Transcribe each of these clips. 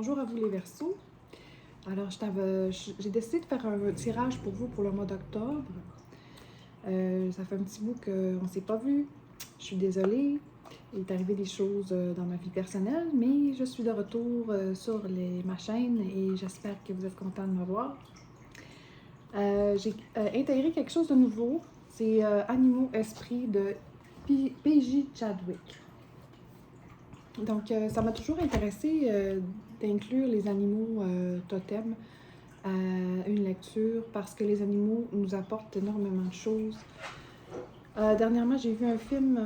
Bonjour à vous les Verseaux. Alors, j'ai décidé de faire un tirage pour vous pour le mois d'octobre. Ça fait un petit bout qu'on ne s'est pas vu. Je suis désolée. Il est arrivé des choses dans ma vie personnelle, mais je suis de retour sur ma chaîne et j'espère que vous êtes contents de me voir. J'ai intégré quelque chose de nouveau. C'est Animaux Esprits de P.J. Chadwick. Donc, ça m'a toujours intéressé d'inclure les animaux totems à une lecture parce que les animaux nous apportent énormément de choses. Dernièrement, j'ai vu un film,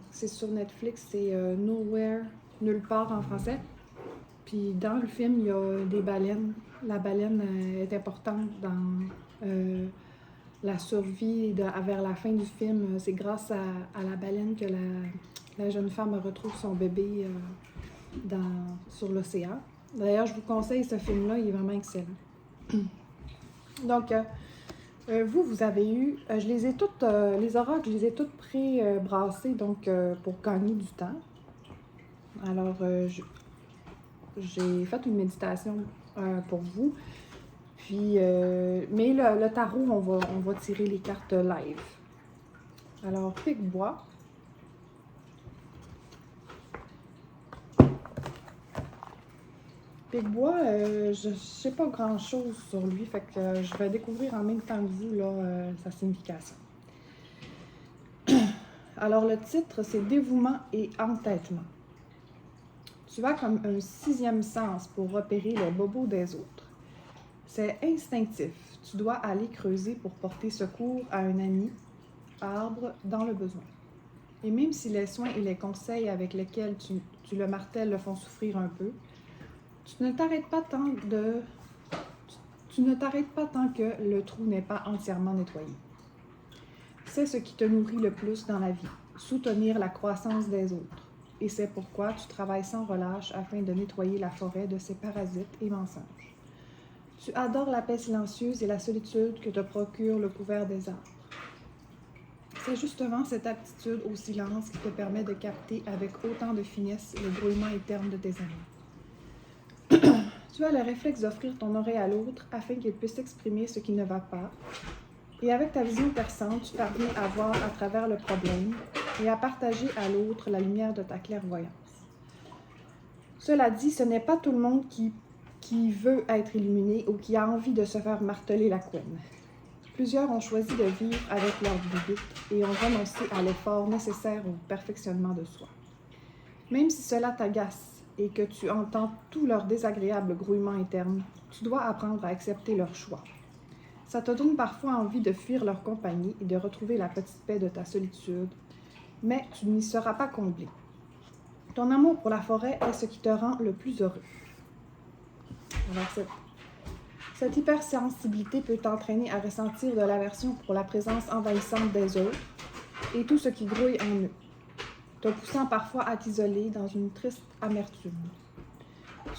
c'est sur Netflix, c'est Nowhere, Nulle part en français. Puis dans le film, il y a des baleines. La baleine est importante dans la survie vers la fin du film. C'est grâce à la baleine que la jeune femme retrouve son bébé sur l'océan. D'ailleurs, je vous conseille ce film-là, il est vraiment excellent. Donc, vous avez eu, je les ai toutes, les oracles, je les ai toutes pré-brassées, donc pour gagner du temps. Alors, j'ai fait une méditation pour vous. Puis, mais le tarot, on va tirer les cartes live. Alors, pique-bois. Pique-bois, je ne sais pas grand-chose sur lui, fait que je vais découvrir en même temps que vous là, sa signification. Alors, le titre, c'est « Dévouement et entêtement ». Tu as comme un sixième sens pour repérer les bobos des autres. C'est instinctif. Tu dois aller creuser pour porter secours à un ami, arbre, dans le besoin. Et même si les soins et les conseils avec lesquels tu le martèles le font souffrir un peu, tu ne t'arrêtes pas tant que le trou n'est pas entièrement nettoyé. C'est ce qui te nourrit le plus dans la vie, soutenir la croissance des autres. Et c'est pourquoi tu travailles sans relâche afin de nettoyer la forêt de ses parasites et mensonges. Tu adores la paix silencieuse et la solitude que te procure le couvert des arbres. C'est justement cette aptitude au silence qui te permet de capter avec autant de finesse le grouillement interne de tes amis. Tu as le réflexe d'offrir ton oreille à l'autre afin qu'il puisse exprimer ce qui ne va pas. Et avec ta vision perçante, tu parviens à voir à travers le problème et à partager à l'autre la lumière de ta clairvoyance. Cela dit, ce n'est pas tout le monde qui veut être illuminé ou qui a envie de se faire marteler la couenne. Plusieurs ont choisi de vivre avec leurs limites et ont renoncé à l'effort nécessaire au perfectionnement de soi. Même si cela t'agace et que tu entends tout leur désagréable grouillement interne, tu dois apprendre à accepter leur choix. Ça te donne parfois envie de fuir leur compagnie et de retrouver la petite paix de ta solitude, mais tu n'y seras pas comblé. Ton amour pour la forêt est ce qui te rend le plus heureux. Alors, cette hypersensibilité peut t'entraîner à ressentir de l'aversion pour la présence envahissante des autres et tout ce qui grouille en eux, te poussant parfois à t'isoler dans une triste amertume.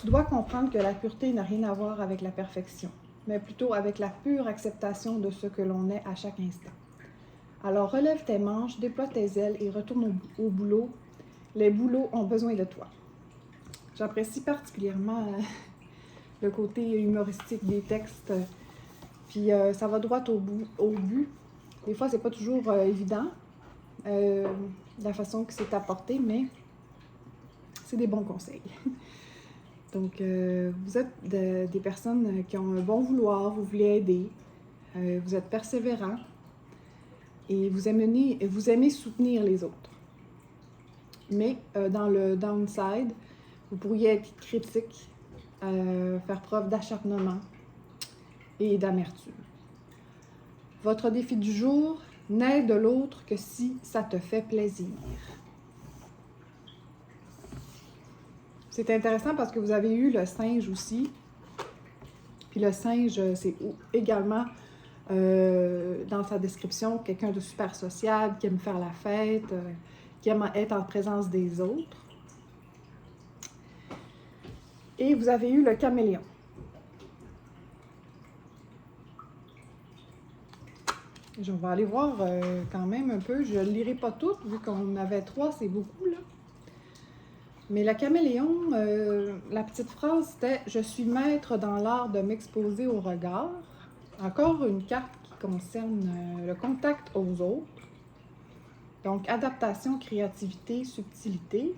Tu dois comprendre que la pureté n'a rien à voir avec la perfection, mais plutôt avec la pure acceptation de ce que l'on est à chaque instant. Alors relève tes manches, déploie tes ailes et retourne au boulot. Les boulots ont besoin de toi. J'apprécie particulièrement le côté humoristique des textes, puis ça va droit au but. Des fois, c'est pas toujours évident, la façon que c'est apporté, mais c'est des bons conseils. Donc, vous êtes des personnes qui ont un bon vouloir, vous voulez aider, vous êtes persévérant et vous aimez soutenir les autres. Mais dans le downside, vous pourriez être critique, faire preuve d'acharnement et d'amertume. Votre défi du jour, n'aide l'autre que si ça te fait plaisir. C'est intéressant parce que vous avez eu le singe aussi. Puis le singe, c'est également dans sa description quelqu'un de super sociable, qui aime faire la fête, qui aime être en présence des autres. Et vous avez eu le caméléon. Je vais aller voir quand même un peu. Je ne lirai pas toutes, vu qu'on avait 3, c'est beaucoup, là. Mais la caméléon, la petite phrase c'était « Je suis maître dans l'art de m'exposer au regard ». Encore une carte qui concerne le contact aux autres. Donc, adaptation, créativité, subtilité.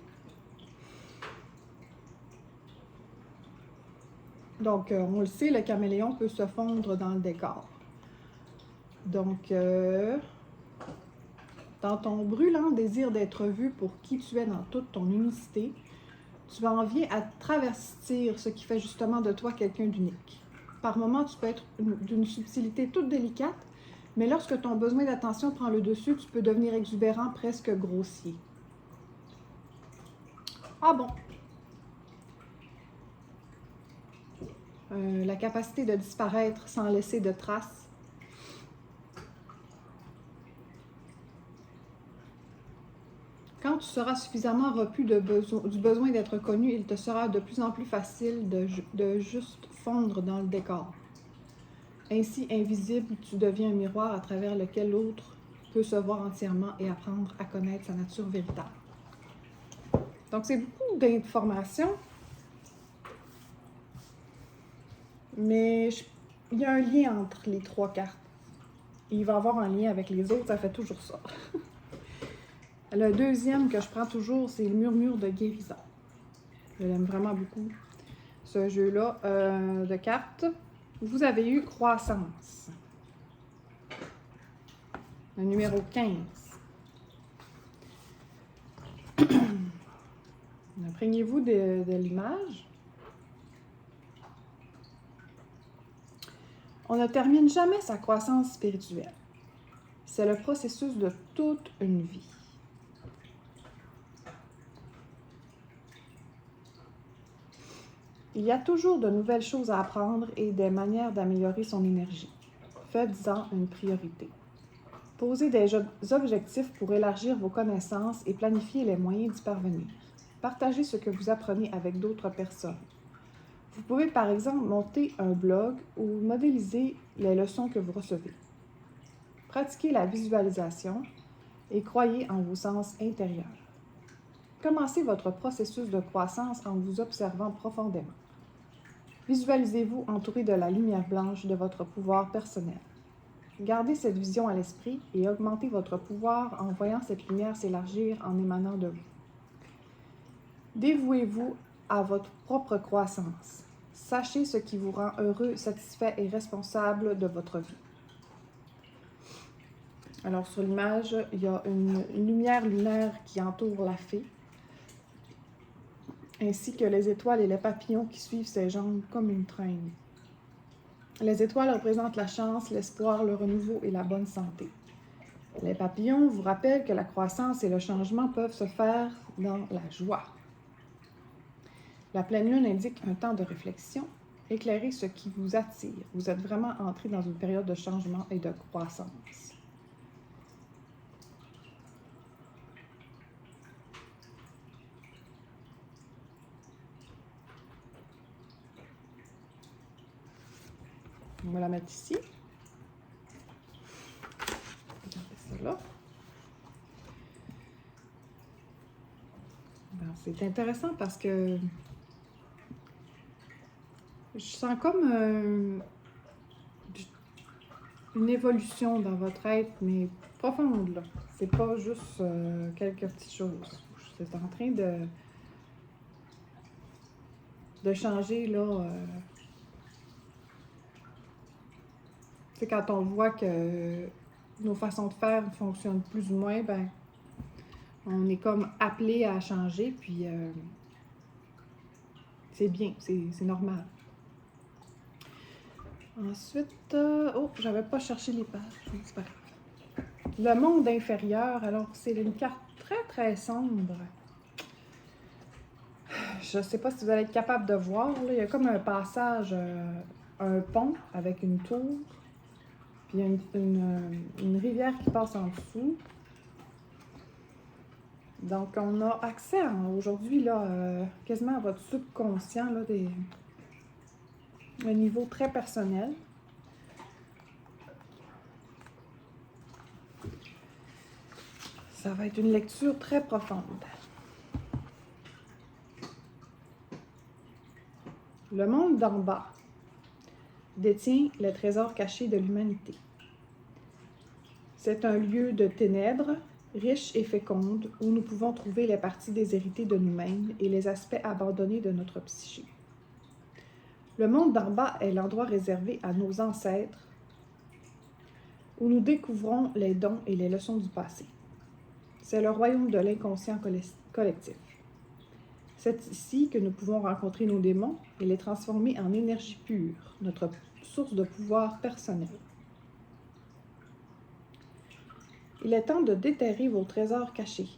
Donc, on le sait, le caméléon peut se fondre dans le décor. Donc, dans ton brûlant désir d'être vu pour qui tu es dans toute ton unicité, tu en viens à travestir ce qui fait justement de toi quelqu'un d'unique. Par moments, tu peux être d'une subtilité toute délicate, mais lorsque ton besoin d'attention prend le dessus, tu peux devenir exubérant, presque grossier. Ah bon? La capacité de disparaître sans laisser de traces. Quand tu seras suffisamment repu du besoin d'être connu, il te sera de plus en plus facile de juste fondre dans le décor. Ainsi invisible, tu deviens un miroir à travers lequel l'autre peut se voir entièrement et apprendre à connaître sa nature véritable. Donc, c'est beaucoup d'informations, mais il y a un lien entre les trois cartes. Il va y avoir un lien avec les autres, ça fait toujours ça. Le deuxième que je prends toujours, c'est le murmure de guérison. Je l'aime vraiment beaucoup, ce jeu-là de cartes. Vous avez eu croissance. Le numéro 15. Imprégnez-vous de l'image. On ne termine jamais sa croissance spirituelle. C'est le processus de toute une vie. Il y a toujours de nouvelles choses à apprendre et des manières d'améliorer son énergie. Faites-en une priorité. Posez des objectifs pour élargir vos connaissances et planifier les moyens d'y parvenir. Partagez ce que vous apprenez avec d'autres personnes. Vous pouvez par exemple monter un blog ou modéliser les leçons que vous recevez. Pratiquez la visualisation et croyez en vos sens intérieurs. Commencez votre processus de croissance en vous observant profondément. Visualisez-vous entouré de la lumière blanche de votre pouvoir personnel. Gardez cette vision à l'esprit et augmentez votre pouvoir en voyant cette lumière s'élargir en émanant de vous. Dévouez-vous à votre propre croissance. Sachez ce qui vous rend heureux, satisfait et responsable de votre vie. Alors sur l'image, il y a une lumière lunaire qui entoure la fée, ainsi que les étoiles et les papillons qui suivent ses jambes comme une traîne. Les étoiles représentent la chance, l'espoir, le renouveau et la bonne santé. Les papillons vous rappellent que la croissance et le changement peuvent se faire dans la joie. La pleine lune indique un temps de réflexion. Éclairez ce qui vous attire. Vous êtes vraiment entré dans une période de changement et de croissance. On va la mettre ici. Regardez ça là. C'est intéressant parce que je sens comme une évolution dans votre être, mais profonde, là. C'est pas juste quelques petites choses. C'est en train de changer, là. C'est quand on voit que nos façons de faire fonctionnent plus ou moins, ben on est comme appelé à changer, puis c'est bien, c'est normal. Ensuite, oh, j'avais pas cherché les pages, c'est pas grave. Le monde inférieur, alors c'est une carte très très sombre. Je sais pas si vous allez être capable de voir, là, il y a comme un passage, un pont avec une tour, puis il y a une rivière qui passe en dessous. Donc, on a accès aujourd'hui là, quasiment à votre subconscient, là, un niveau très personnel. Ça va être une lecture très profonde. Le monde d'en bas détient les trésors cachés de l'humanité. C'est un lieu de ténèbres, riche et féconde, où nous pouvons trouver les parties déshéritées de nous-mêmes et les aspects abandonnés de notre psyché. Le monde d'en bas est l'endroit réservé à nos ancêtres, où nous découvrons les dons et les leçons du passé. C'est le royaume de l'inconscient collectif. C'est ici que nous pouvons rencontrer nos démons et les transformer en énergie pure, notre source de pouvoir personnel. Il est temps de déterrer vos trésors cachés.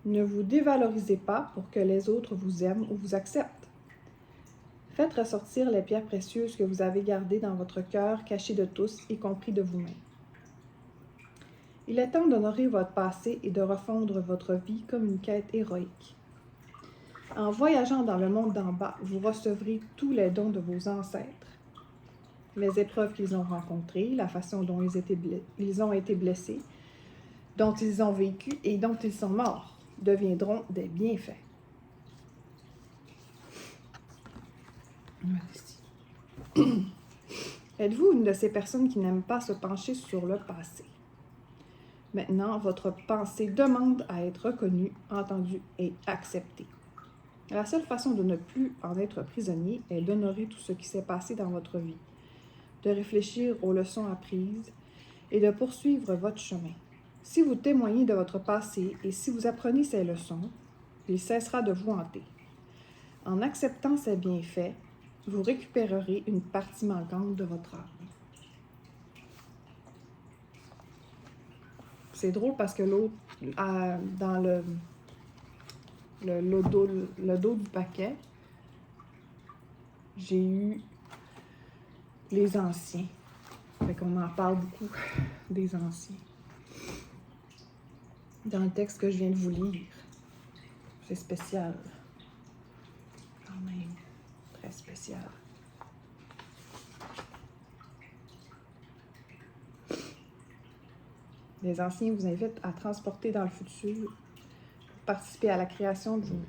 Ne vous dévalorisez pas pour que les autres vous aiment ou vous acceptent. Faites ressortir les pierres précieuses que vous avez gardées dans votre cœur, cachées de tous, y compris de vous-même. Il est temps d'honorer votre passé et de refondre votre vie comme une quête héroïque. En voyageant dans le monde d'en bas, vous recevrez tous les dons de vos ancêtres. Les épreuves qu'ils ont rencontrées, la façon dont ils ont été blessés, dont ils ont vécu et dont ils sont morts, deviendront des bienfaits. Êtes-vous une de ces personnes qui n'aiment pas se pencher sur le passé? Maintenant, votre pensée demande à être reconnue, entendue et acceptée. La seule façon de ne plus en être prisonnier est d'honorer tout ce qui s'est passé dans votre vie, de réfléchir aux leçons apprises et de poursuivre votre chemin. Si vous témoignez de votre passé et si vous apprenez ces leçons, il cessera de vous hanter. En acceptant ces bienfaits, vous récupérerez une partie manquante de votre âme. C'est drôle parce que l'autre, dans le dos du paquet, j'ai eu les anciens. Fait qu'on en parle beaucoup des anciens. Dans le texte que je viens de vous lire. C'est spécial. Quand même. Très spécial. Les anciens vous invitent à transporter dans le futur pour participer à la création d'une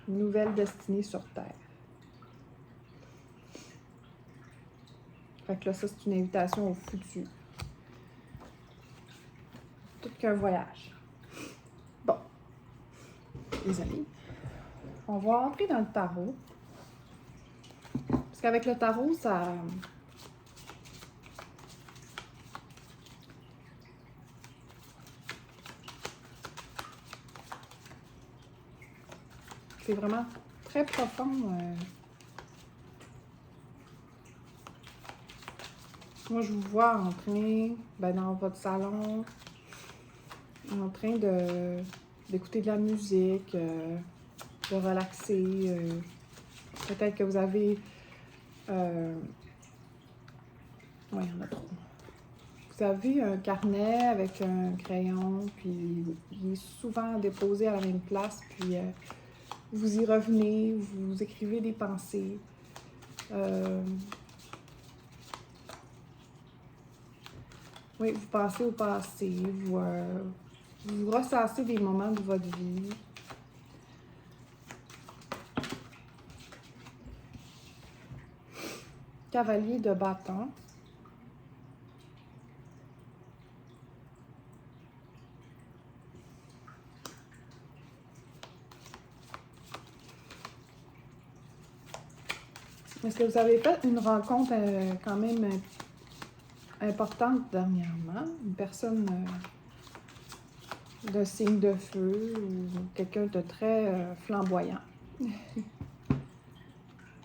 nouvelle destinée sur Terre. Fait que là, ça, c'est une invitation au futur. Tout qu'un voyage. Bon. Les amis, on va entrer dans le tarot. Parce qu'avec le tarot, ça... c'est vraiment très profond. Moi, je vous vois en train, dans votre salon, en train d'écouter de la musique, de relaxer. Peut-être que vous avez... oui, il y en a trop. Vous avez un carnet avec un crayon, puis il est souvent déposé à la même place, puis vous y revenez, vous écrivez des pensées. Oui, vous pensez au passé, vous ressassez des moments de votre vie. Cavalier de bâton. Est-ce que vous avez fait une rencontre quand même importante dernièrement? Une personne de signe de feu ou quelqu'un de très flamboyant?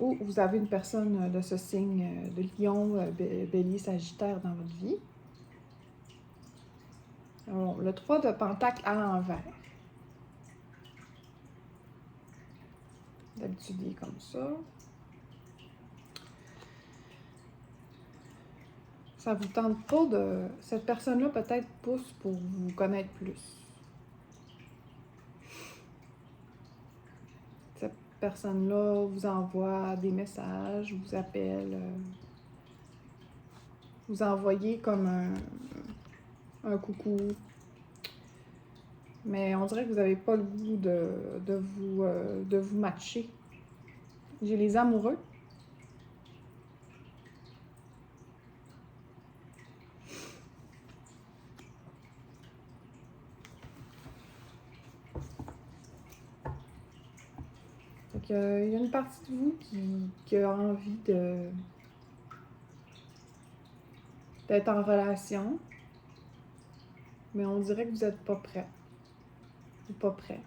Ou vous avez une personne de ce signe de lion, bélier, sagittaire dans votre vie? Alors, le 3 de pentacle à l'envers. D'habitude, il est comme ça. Ça vous tente pas de... Cette personne-là peut-être pousse pour vous connaître plus. Cette personne-là vous envoie des messages, vous appelle, vous envoyez comme un coucou. Mais on dirait que vous n'avez pas le goût de vous matcher. J'ai les amoureux. il y a une partie de vous qui a envie d'être en relation, mais on dirait que vous n'êtes pas prêt ou pas prêt.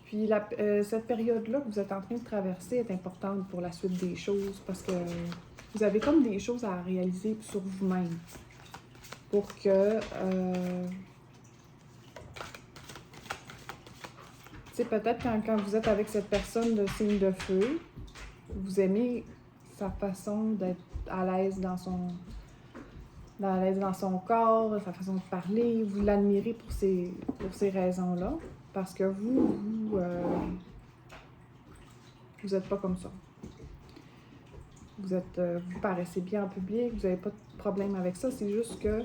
Puis cette période-là que vous êtes en train de traverser est importante pour la suite des choses parce que vous avez comme des choses à réaliser sur vous-même pour que, tu sais, peut-être quand vous êtes avec cette personne de signe de feu, vous aimez sa façon d'être à l'aise dans son corps, sa façon de parler, vous l'admirez pour ces raisons-là, parce que vous n'êtes pas comme ça. Vous paraissez bien en public, vous n'avez pas de problème avec ça, c'est juste que,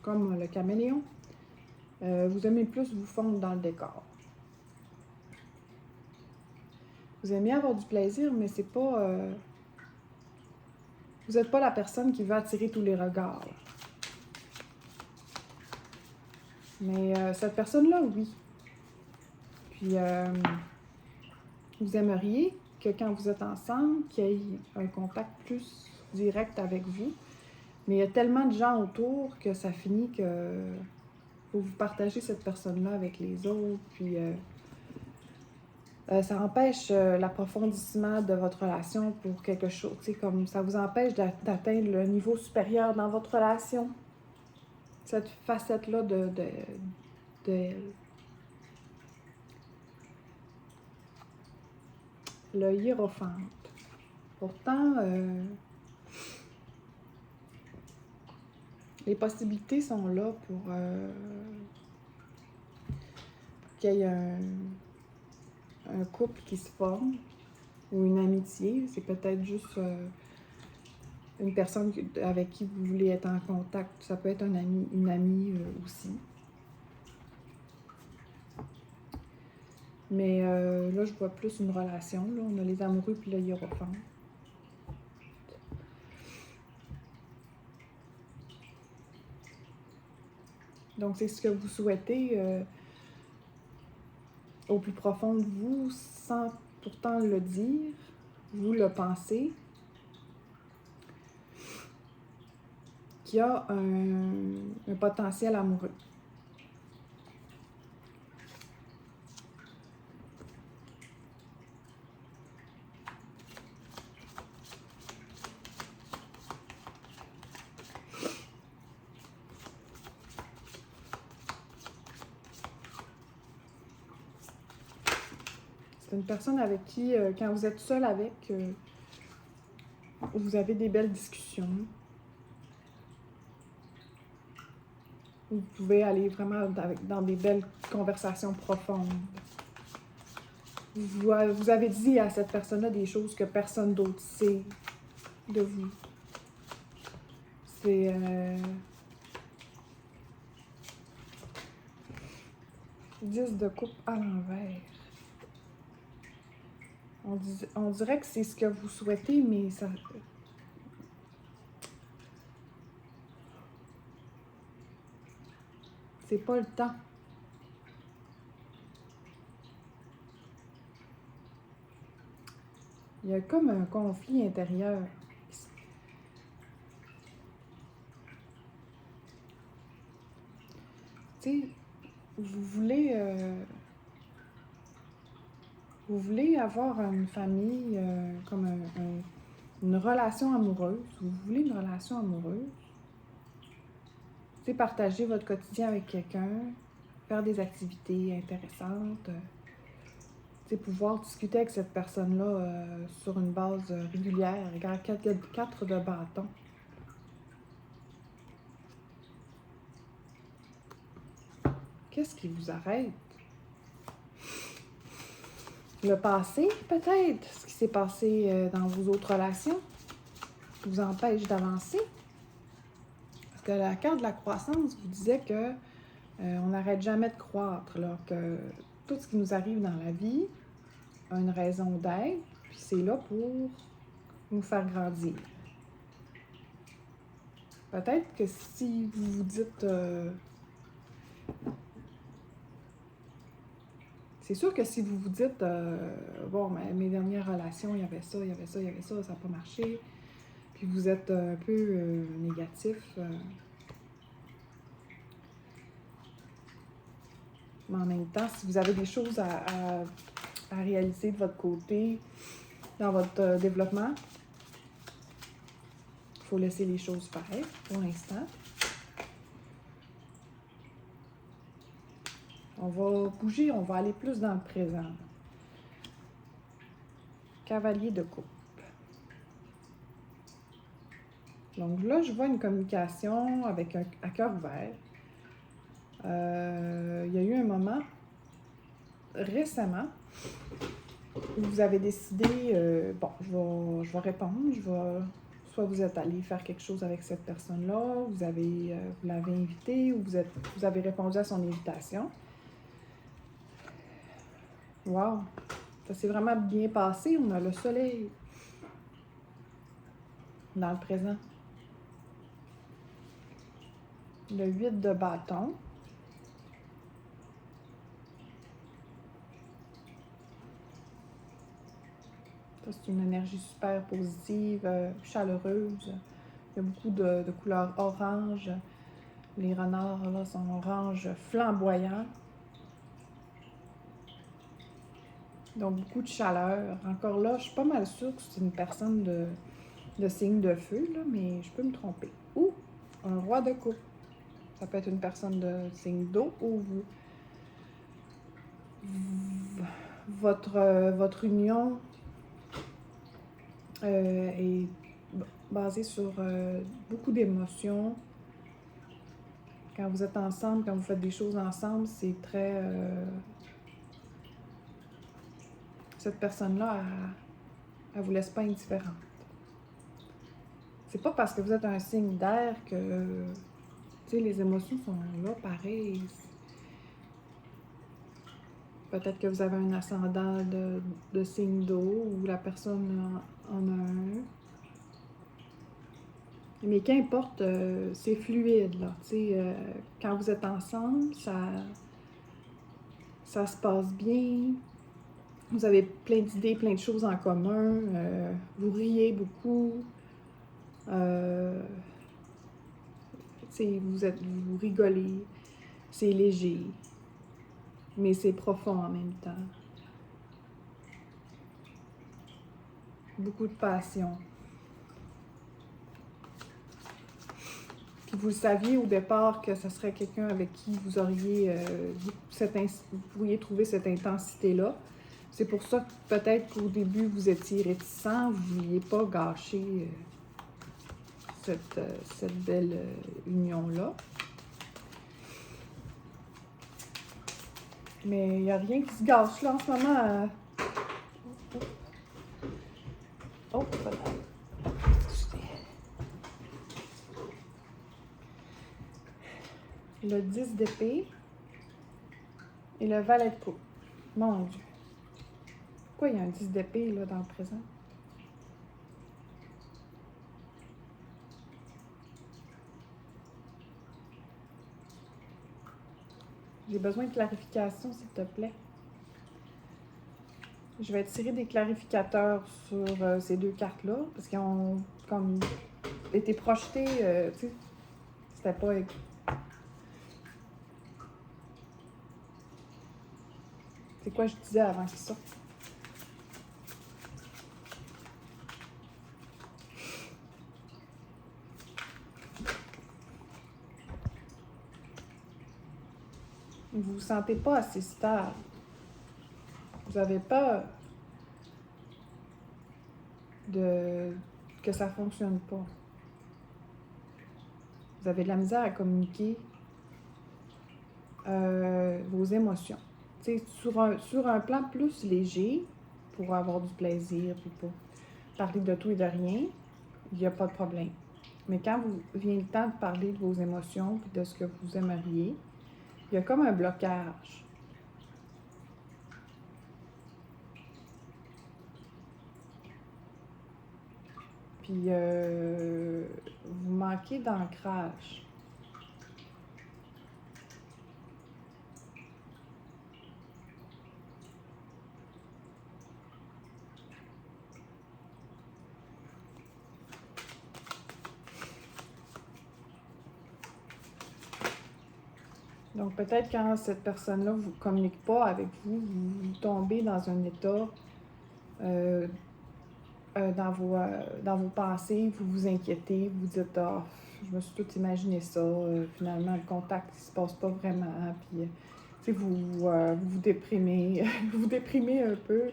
comme le caméléon, vous aimez plus vous fondre dans le décor. Vous aimez avoir du plaisir, mais c'est pas... vous n'êtes pas la personne qui va attirer tous les regards. Mais cette personne-là, oui. Puis, vous aimeriez que quand vous êtes ensemble, qu'il y ait un contact plus direct avec vous. Mais il y a tellement de gens autour que ça finit que vous partagez cette personne-là avec les autres. Puis, ça empêche l'approfondissement de votre relation pour quelque chose. Tu sais, comme ça vous empêche d'atteindre le niveau supérieur dans votre relation. Cette facette-là de le hiérophante. Pourtant, les possibilités sont là pour qu'il y ait un couple qui se forme ou une amitié. C'est peut-être juste une personne avec qui vous voulez être en contact. Ça peut être un ami, une amie aussi. Mais là, je vois plus une relation. Là. On a les amoureux puis le hiérophante. Donc, c'est ce que vous souhaitez au plus profond de vous, sans pourtant le dire. Vous le pensez. Qu'il y a un potentiel amoureux. C'est une personne avec qui, quand vous êtes seul avec, vous avez des belles discussions. Vous pouvez aller vraiment dans des belles conversations profondes. Vous avez dit à cette personne-là des choses que personne d'autre sait de vous. C'est... 10 de coupe à l'envers. On dirait que c'est ce que vous souhaitez, mais ça... C'est pas le temps. Il y a comme un conflit intérieur. Tu sais, vous voulez avoir une famille, comme une relation amoureuse. Vous voulez une relation amoureuse. Tu sais, partager votre quotidien avec quelqu'un, faire des activités intéressantes. Tu sais, pouvoir discuter avec cette personne-là sur une base régulière. Regarde, 4 de bâton. Qu'est-ce qui vous arrête? Le passé, peut-être, ce qui s'est passé dans vos autres relations, qui vous empêche d'avancer. Parce que la carte de la croissance vous disait que on n'arrête jamais de croître, là, que tout ce qui nous arrive dans la vie a une raison d'être, puis c'est là pour nous faire grandir. Peut-être que si vous vous dites C'est sûr que si vous vous dites, bon, mes dernières relations, il y avait ça, il y avait ça, il y avait ça, ça n'a pas marché, puis vous êtes un peu négatif, mais en même temps, si vous avez des choses à réaliser de votre côté, dans votre développement, il faut laisser les choses faire pour l'instant. On va bouger, on va aller plus dans le présent. Cavalier de coupe. Donc là, je vois une communication avec à cœur ouvert. Il y a eu un moment récemment où vous avez décidé, bon, je vais répondre, soit vous êtes allé faire quelque chose avec cette personne-là, vous l'avez invité ou vous avez répondu à son invitation. Wow! Ça s'est vraiment bien passé. On a le soleil dans le présent. Le 8 de bâton. Ça, c'est une énergie super positive, chaleureuse. Il y a beaucoup de couleurs orange. Les renards, là, sont orange flamboyants. Donc, beaucoup de chaleur. Encore là, je suis pas mal sûre que c'est une personne de signe de feu, là, mais je peux me tromper. Ou un roi de coupe. Ça peut être une personne de signe d'eau ou votre union est basée sur beaucoup d'émotions. Quand vous êtes ensemble, quand vous faites des choses ensemble, c'est très... cette personne-là, elle vous laisse pas indifférente. C'est pas parce que vous êtes un signe d'air que, tu sais, les émotions sont là, pareil. Peut-être que vous avez un ascendant de signe d'eau ou la personne en a un. Mais qu'importe, c'est fluide, là. Tu sais, quand vous êtes ensemble, ça se passe bien. Vous avez plein d'idées, plein de choses en commun. Vous riez beaucoup. Vous rigolez. C'est léger. Mais c'est profond en même temps. Beaucoup de passion. Puis vous saviez au départ que ce serait quelqu'un avec qui vous auriez vous pourriez trouver cette intensité-là. C'est pour ça que peut-être qu'au début vous étiez réticent, vous ne vouliez pas gâcher cette belle union-là. Mais il n'y a rien qui se gâche là en ce moment. Oh, voilà. Le 10 d'épée et le valet de coupe. Mon Dieu. Pourquoi il y a un 10 d'épée là dans le présent? J'ai besoin de clarification, s'il te plaît. Je vais tirer des clarificateurs sur ces deux cartes-là, parce qu'ils ont comme été projetés, tu sais, c'était pas... C'est quoi je disais avant qu'ils sortent? Vous ne vous sentez pas assez stable. Vous avez peur que ça ne fonctionne pas. Vous avez de la misère à communiquer vos émotions. T'sais, sur un plan plus léger, pour avoir du plaisir, puis pour parler de tout et de rien, il n'y a pas de problème. Mais quand vient le temps de parler de vos émotions et de ce que vous aimeriez, il y a comme un blocage. Puis, vous manquez d'ancrage. Donc, peut-être quand cette personne-là ne communique pas avec vous, vous tombez dans un état euh, dans vos pensées, vous vous inquiétez, vous dites ah, je me suis tout imaginé ça, finalement le contact ne se passe pas vraiment, puis vous vous déprimez, vous déprimez un peu.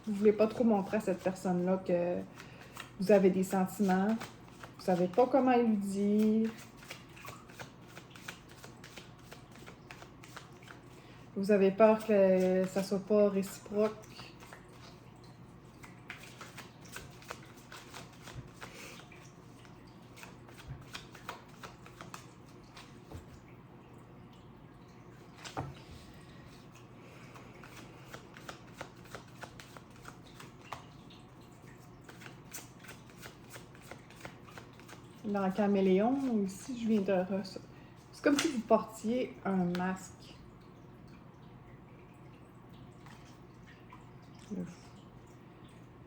Vous ne voulez pas trop montrer à cette personne-là que vous avez des sentiments, vous ne savez pas comment lui dire. Vous avez peur que ça ne soit pas réciproque. Dans le caméléon, ici, je viens de... C'est comme si vous portiez un masque.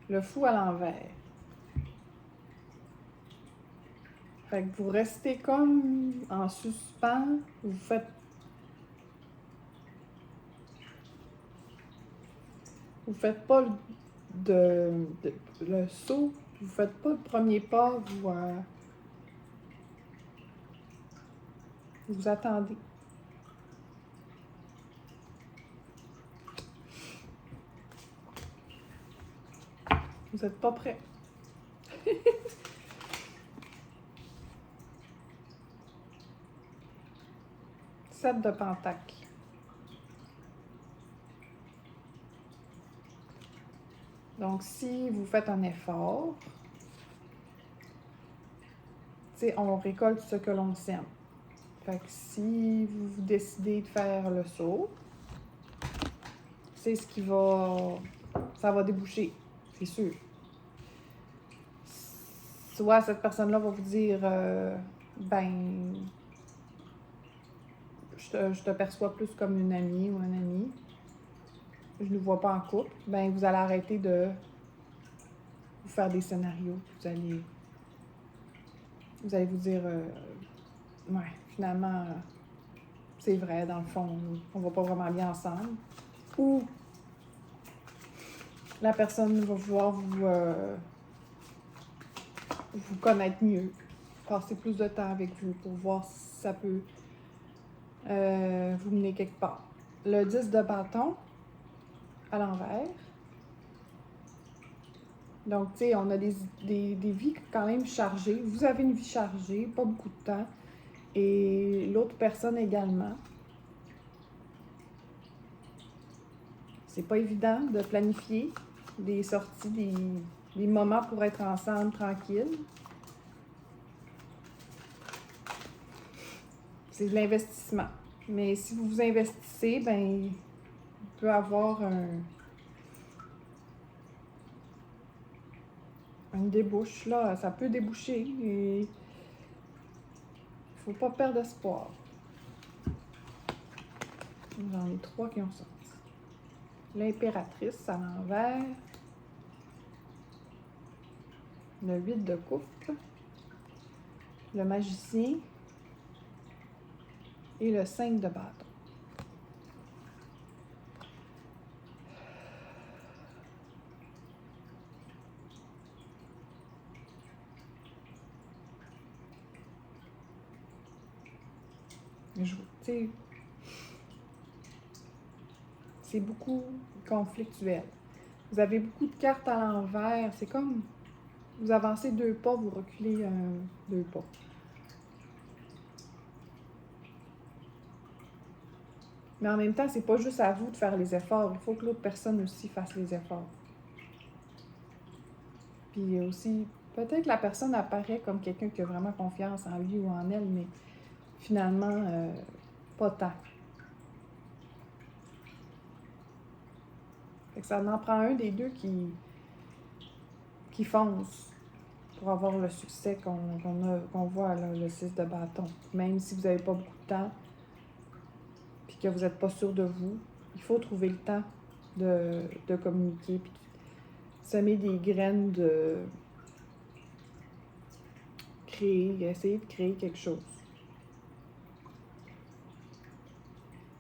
Le fou à l'envers. Fait que vous restez comme en suspens. Vous faites pas le saut. Vous faites pas le premier pas. Vous attendez. Vous n'êtes pas prêt. 7 de Pentacle. Donc, si vous faites un effort, on récolte ce que l'on sème. Fait que si vous décidez de faire le saut, c'est ce qui va... Ça va déboucher, c'est sûr. Soit cette personne-là va vous dire, ben, je te perçois plus comme une amie ou un ami. Je ne vous vois pas en couple. Ben, vous allez arrêter de vous faire des scénarios. Vous allez vous dire, ouais, finalement, c'est vrai, dans le fond, on va pas vraiment bien ensemble. Ou la personne va vouloir vous connaître mieux, passer plus de temps avec vous pour voir si ça peut vous mener quelque part. Le 10 de bâton à l'envers. Donc, tu sais, on a des vies quand même chargées. Vous avez une vie chargée, pas beaucoup de temps. Et l'autre personne également. C'est pas évident de planifier des sorties, des moments pour être ensemble, tranquille. C'est de l'investissement. Mais si vous vous investissez, ben, il peut avoir une débouche, là. Ça peut déboucher et il faut pas perdre espoir. J'en ai 3 qui ont sorti. L'impératrice à l'envers. Le 8 de coupe. Le magicien. Et le 5 de bâton. C'est beaucoup conflictuel. Vous avez beaucoup de cartes à l'envers. C'est comme vous avancez 2 pas, vous reculez 2 pas. Mais en même temps, c'est pas juste à vous de faire les efforts. Il faut que l'autre personne aussi fasse les efforts. Puis aussi, peut-être que la personne apparaît comme quelqu'un qui a vraiment confiance en lui ou en elle, mais finalement, pas tant. Fait que ça en prend un des deux qui fonce pour avoir le succès qu'on voit là, le 6 de bâton. Même si vous n'avez pas beaucoup de temps, puis que vous n'êtes pas sûr de vous, il faut trouver le temps de communiquer, puis semer des graines de essayer de créer quelque chose.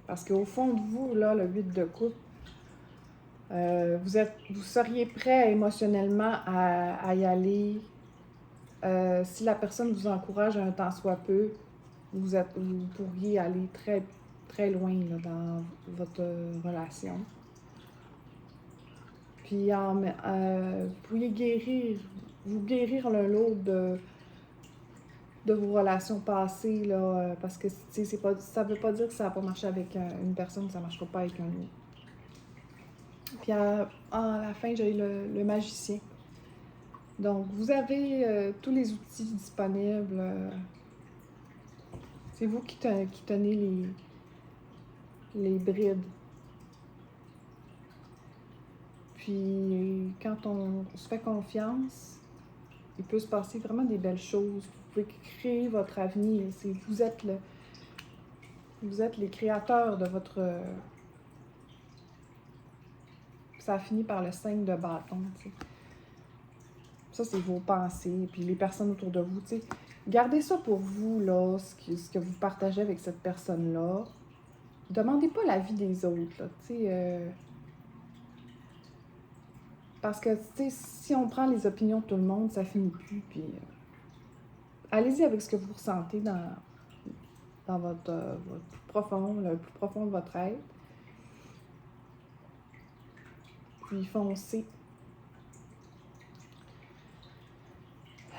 Parce qu'au fond de vous, là, le 8 de coupe, vous seriez prêt émotionnellement à y aller. Si la personne vous encourage un tant soit peu, vous pourriez aller très, très loin là, dans votre relation. Puis vous pourriez vous guérir l'un l'autre de vos relations passées, là, parce que ça ne veut pas dire que ça n'a pas marché avec une personne, ça ne marchera pas avec un autre. Puis à la fin, j'ai eu le magicien. Donc, vous avez tous les outils disponibles. C'est vous qui tenez les brides. Puis, quand on se fait confiance, il peut se passer vraiment des belles choses. Vous pouvez créer votre avenir. Vous êtes les créateurs de votre... Ça finit par le 5 de bâton, tu sais. Ça, c'est vos pensées, puis les personnes autour de vous, tu sais. Gardez ça pour vous, là, ce que vous partagez avec cette personne-là. Demandez pas l'avis des autres, là, tu sais. Parce que, tu sais, si on prend les opinions de tout le monde, ça finit plus, puis... allez-y avec ce que vous ressentez dans votre plus profond, le plus profond de votre être. Puis foncez.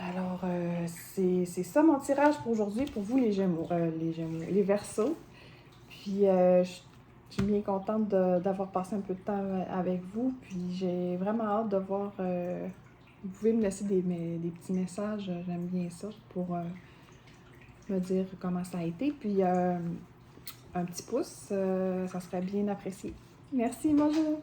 Alors, c'est ça mon tirage pour aujourd'hui, pour vous les Gémeaux, les Verseaux. Puis, je suis bien contente d'avoir passé un peu de temps avec vous. Puis, j'ai vraiment hâte de voir... vous pouvez me laisser des petits messages, j'aime bien ça, pour me dire comment ça a été. Puis, un petit pouce, ça serait bien apprécié. Merci, bonjour!